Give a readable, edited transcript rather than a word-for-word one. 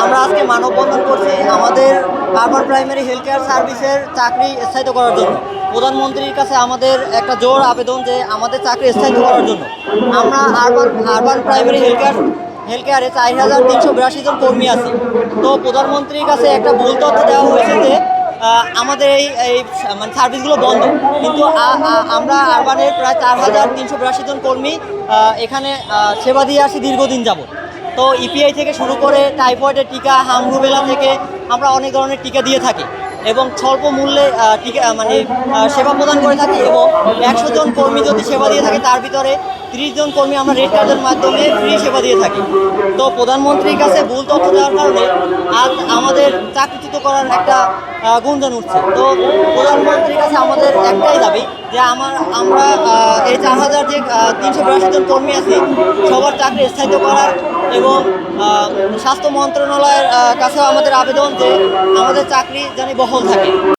আমরা আজকে মানববন্ধন করছি আমাদের আরবান প্রাইমারি হেলথ কেয়ার সার্ভিসের চাকরি স্থায়িত করার জন্য। প্রধানমন্ত্রীর কাছে আমাদের একটা জোর আবেদন যে আমাদের চাকরি স্থায়িত করার জন্য। আমরা আরবান প্রাইমারি হেলথ কেয়ারে 4,382 জন কর্মী আছি। তো প্রধানমন্ত্রীর কাছে একটা ভুল তথ্য দেওয়া হয়েছে যে আমাদের এই মানে সার্ভিসগুলো বন্ধ, কিন্তু আমরা আরবানের প্রায় 4,382 জন কর্মী এখানে সেবা দিয়ে আসি দীর্ঘদিন যাবত। তো ইপিআই থেকে শুরু করে টাইফয়েডের টিকা, হাম রুবেলা থেকে আমরা অনেক ধরনের টিকা দিয়ে থাকি এবং স্বল্প মূল্যে টিকা মানে সেবা প্রদান করে থাকি। এবং 100 জন কর্মী যদি সেবা দিয়ে থাকে তার ভিতরে 30 জন কর্মী আমরা রেড কার্ডের মাধ্যমে ফ্রি সেবা দিয়ে থাকি। তো প্রধানমন্ত্রীর কাছে ভুল তথ্য দেওয়ার কারণে আজ আমাদের চাকরিচ্যুত করার একটা গুঞ্জন উঠছে। তো প্রধানমন্ত্রীর কাছে আমাদের একটাই দাবি যে আমরা এই 4,382 জন কর্মী আছি সবার চাকরি স্থায়িত করার, এবং স্বাস্থ্য মন্ত্রণালয়ের কাছেও আমাদের আবেদন যে আমাদের চাকরি যেন বহাল থাকে।